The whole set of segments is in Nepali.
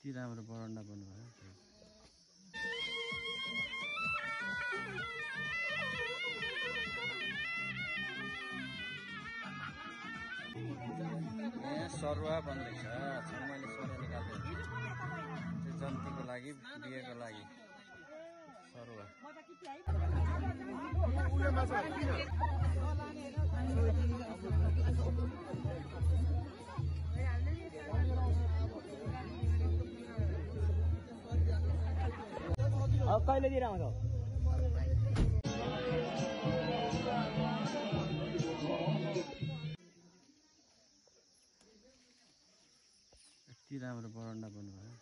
यति राम्रो बरन्डा बन्नुभयो। सरुवा बन्दैछ। मैले सरुवा निकाल्दै त्यो जन्तीको लागि बिहेको लागि सरुवा। अब कहिलेतिर आउँछौ? यति राम्रो बरन्डा बन्नुभयो।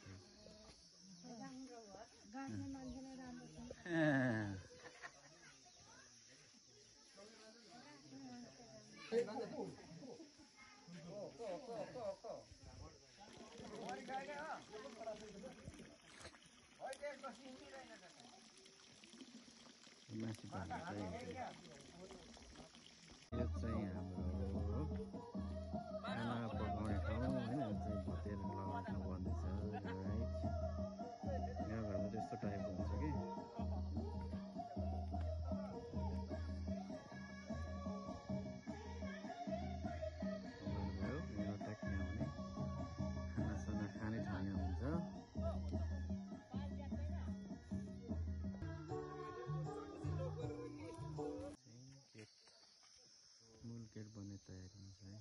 मासु पाल्नु यो चाहिँ हाम्रो खाना पकाउने ठाउँ होइन। चाहिँ भुटेर लगाउने ठाउँ बन्दैछ। राइट गाउँघरमा त्यस्तो टाइपको हुन्छ कि। भन्नुभयो एउटा किनभने खानासाना खाने ठाउँ हुन्छ। मूल गेट बन्ने तयारी हुन्छ है।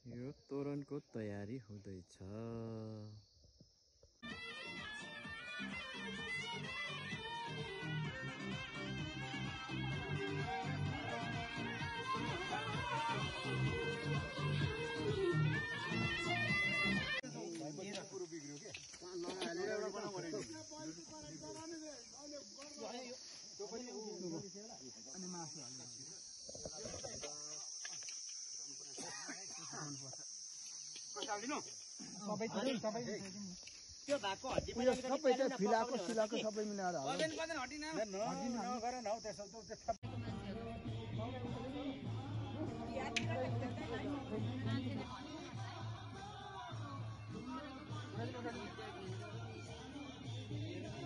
यो तोरणको तयारी हुँदैछ। त्यो भएको हड्डी सबै चाहिँ फिलाको सिलाको सबै मिलाएर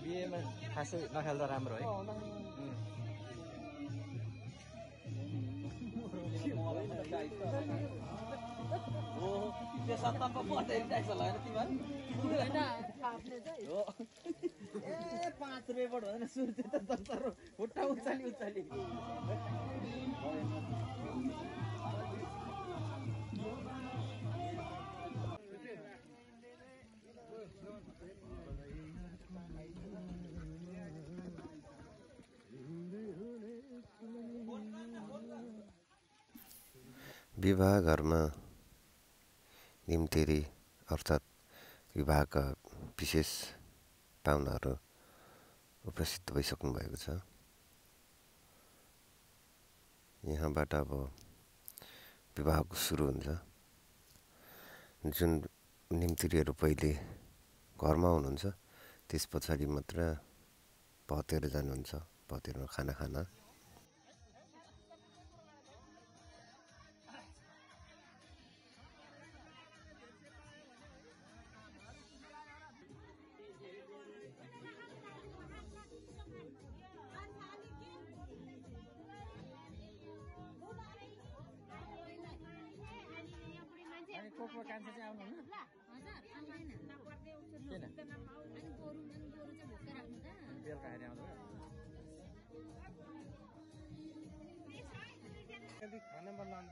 बिहेमा खासै नखेल्दा राम्रो है। त्यो सत्ताको पर्दै ट्याक्स होला होइन तिमीहरू? हो ए 5 रुपियाँ बढ भन्दैन सुरु त दर्तर खुट्टा उचाली उचाली। विवाह घरमा निम्तेरी अर्थात् विवाहका विशेष पाहुनाहरू उपस्थित भइसक्नु भएको छ। यहाँबाट अब विवाहको सुरु हुन्छ। जुन निम्तिरीहरू पहिले घरमा हुनुहुन्छ त्यस पछाडि मात्र भतेर जानुहुन्छ। भतेरमा खाना खाना को कान्छा चाहिँ आउनुहुन्न? बेलुका हेरी आउँदा खाना बनाउनु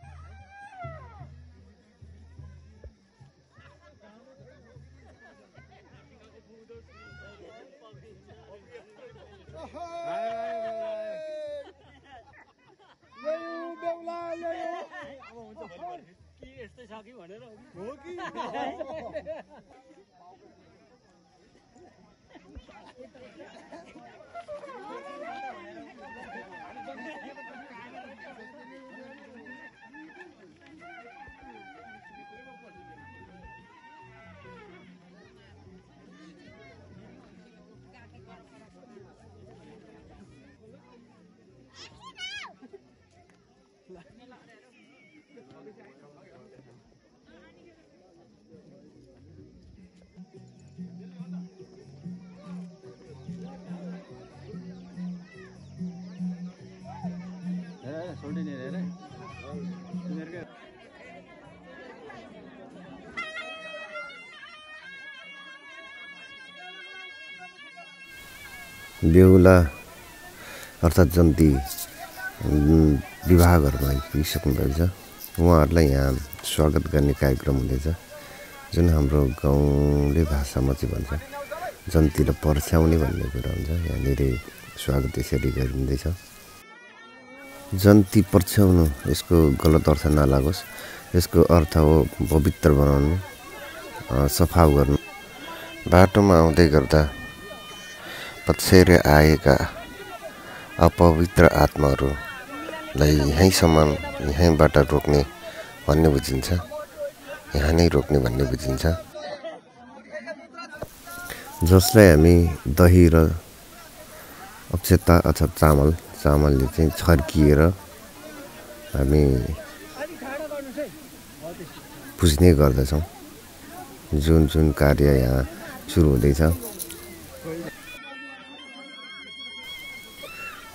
के यस्तै छ कि भनेर हो कि बेहुला अर्थात् जन्ती विवाह गरेर आइपुगिसक्नु भएको छ। उहाँहरूलाई यहाँ स्वागत गर्ने कार्यक्रम हुँदैछ, जुन हाम्रो गाउँले भाषामा चाहिँ भन्छ जन्तीलाई पर्छ्याउने भन्ने कुरा हुन्छ। यहाँनिर स्वागत यसरी गरिँदैछ। जन्ती पर्छ्याउनु यसको गलत अर्थ नलागोस्, यसको अर्थ हो पवित्र बनाउनु, सफाउ गर्नु। बाटोमा आउँदै गर्दा पछ्याएर आएका अपवित्र आत्माहरूलाई यहीँबाट रोक्ने भन्ने बुझिन्छ, यहाँ नै रोक्ने भन्ने बुझिन्छ। जसलाई हामी दही र अक्षता अथवा चामलले चाहिँ छर्किएर हामी पुज्ने गर्दछौँ। जुन कार्य यहाँ सुरु हुँदैछ,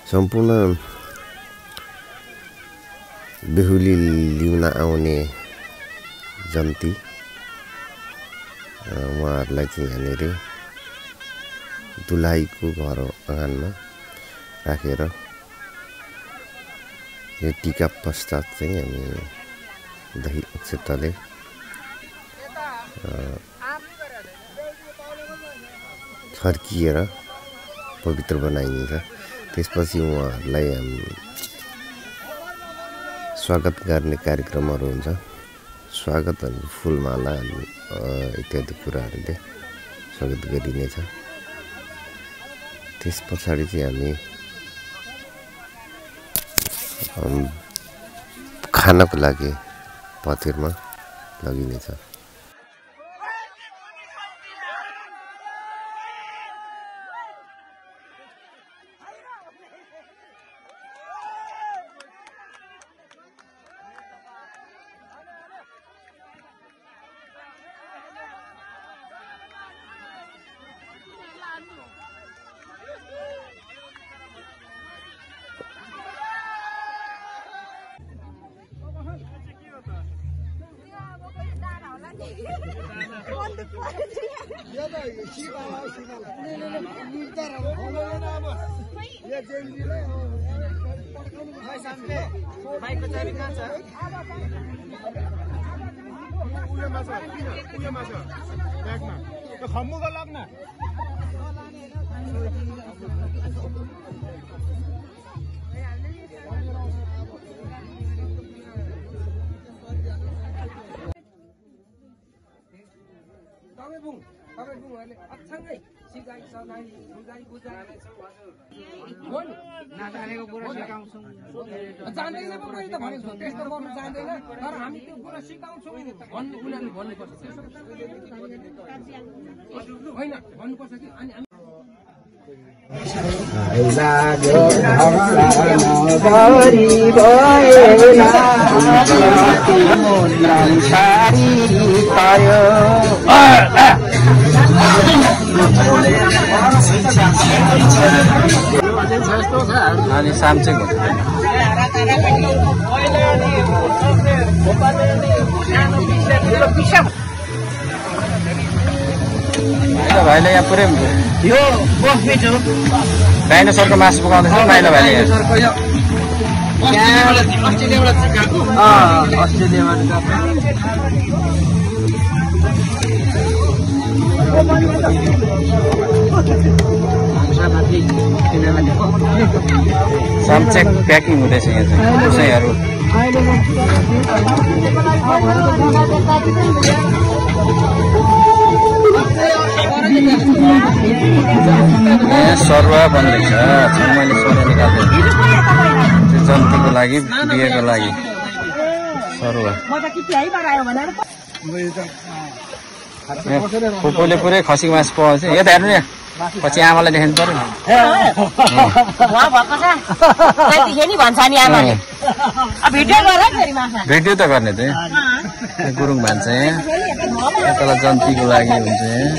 सम्पूर्ण बेहुली लिउन आउने जन्ती उहाँहरूलाई चाहिँ यहाँनिर दुलाहीको घर आँगनमा राखेर यो टीका पश्चात चाहिँ हामी दही अक्षताले छर्किएर पवित्र बनाइन्छ। त्यसपछि उहाँहरूलाई स्वागत गर्ने कार्यक्रमहरू हुन्छ। स्वागत अनि फुलमाला इत्यादि कुराहरूले स्वागत गरिनेछ। त्यस पछाडि चाहिँ हामी खानको लागि पतिरमा लगिनेछ। नजानेको कुरा सिकाउँछौँ, जान्दैन पो मैले त भनेको छु, त्यस्तो गर्नु जान्दैन, तर हामी त्यो कुरा सिकाउँछौँ भन्नु उनीहरूले भन्नुपर्छ। होइन भन्नुपर्छ कि अनि अनि सामचेक भाइले यहाँ पुरै यो बसमिट हो। डाइनोसरको मासु पकाउँदैछ माइला भाइले। सामचेक प्याकिङ हुँदैछ यहाँ चाहिँ दसैँहरू। सरुवा बन्दैछ, मैले सरुवा निकाल्दै जन्तीको लागि बिहेको लागि सरुवा। फुपूले पुरै खसीको मासु पकाउँछ। यता हेर्नु नि, पछि आमालाई देखाउनु पर्यो नि। भिडियो त गर्ने त गुरुङ भन्छ यहाँ। यतालाई जन्तीको लागि हुन्छ यहाँ।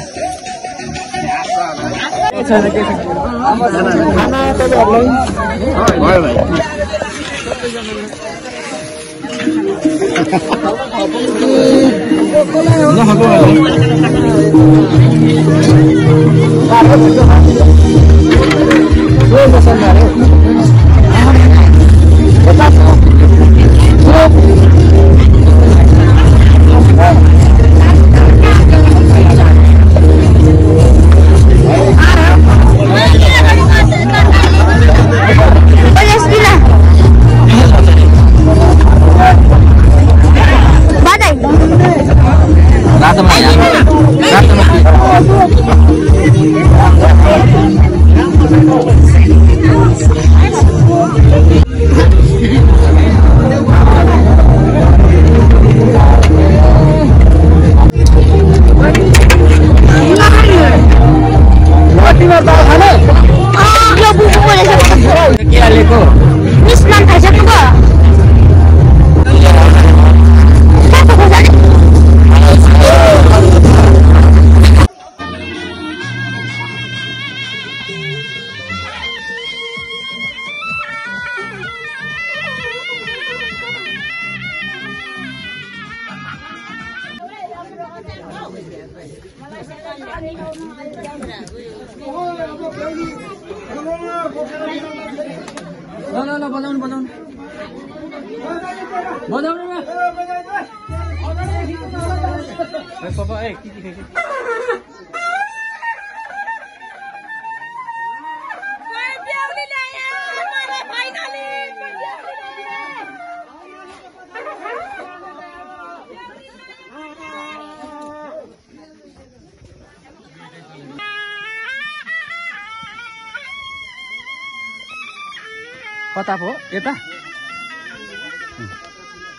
कता पो यता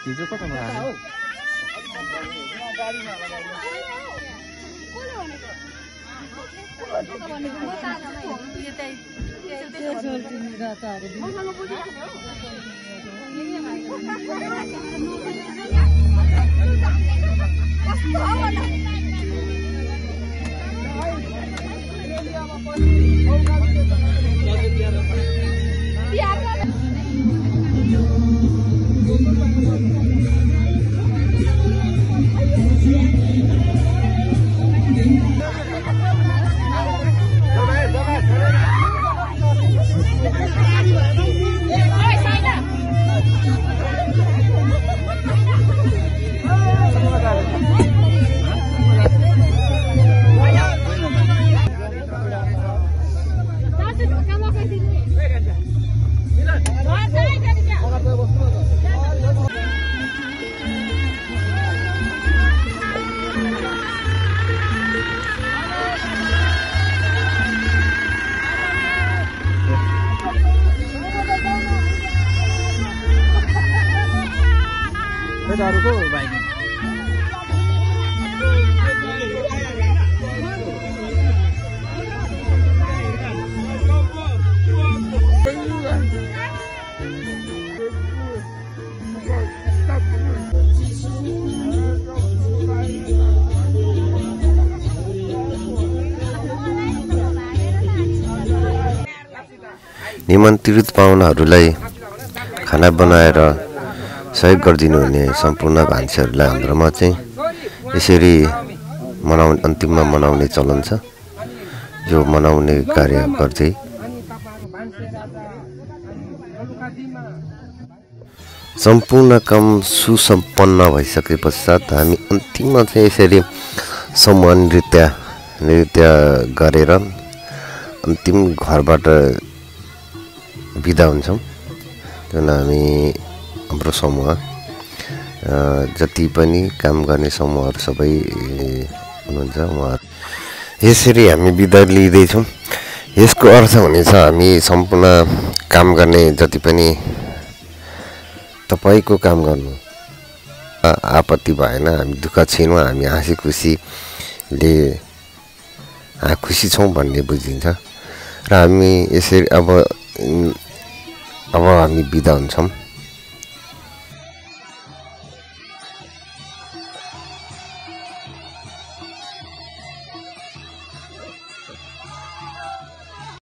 हिजो कता भयो अरूको बाइक निमन्त्रित पाहुनाहरूलाई खाना बनाएर सहयोग गरिदिनु हुने सम्पूर्ण भान्सेहरूलाई हाम्रोमा चाहिँ यसरी अन्तिममा मनाउने चलन छ। यो मनाउने कार्य गर्दै सम्पूर्ण काम सुसम्पन्न भइसके पश्चात हामी अन्तिममा चाहिँ यसरी समूह नृत्य गरेर अन्तिम घरबाट बिदा हुन्छौँ। त्यहाँदेखि हामी हाम्रो समूह जति पनि काम गर्ने समूहहरू सबै हुनुहुन्छ उहाँहरू यसरी हामी बिदा लिँदैछौँ। यसको अर्थ हुनेछ हामी सम्पूर्ण काम गर्ने जति पनि तपाईँको काम गर्नु आपत्ति भएन, हामी दुःख छैनौँ, हामी हाँसी खुसीले खुसी छौँ भन्ने बुझिन्छ। र हामी यसरी अब हामी बिदा हुन्छौँ।